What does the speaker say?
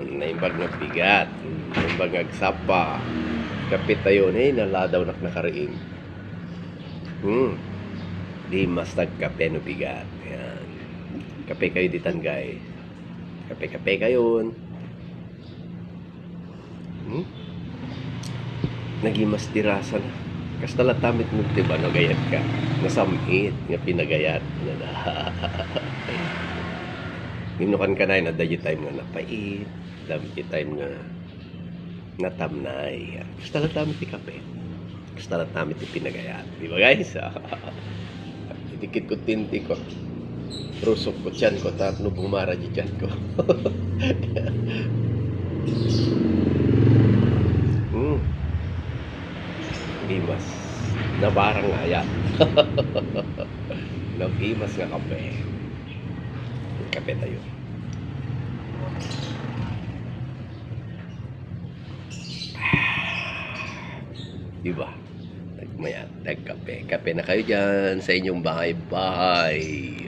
naimbag nga bigat. Naimbag nga sapa. Kapit tayo naladaw nakariing. Di mas nagkape no bigat. Yan. Kape kayo ditan guys. Kape-kape kayon. Nagimas tirasan. Kastala tamit mo diba no gayat ka. Nasamit nga pinagayat. Ginukan ka na dayi time nga napait. Dami time nga natamnay. Kastala tamit ti kape. Kastala tamit ti pinagayat. Di ba guys? Dikit ko tinti ko. Rusok ko tiyan ko. Tapno bumara di tiyan ko. Imas. Nabarang ayat. Nagimas nga kape. Kape tayo. Diba? Nagmayat, nagkape. Kape na kayo dyan sa inyong bahay-bahay.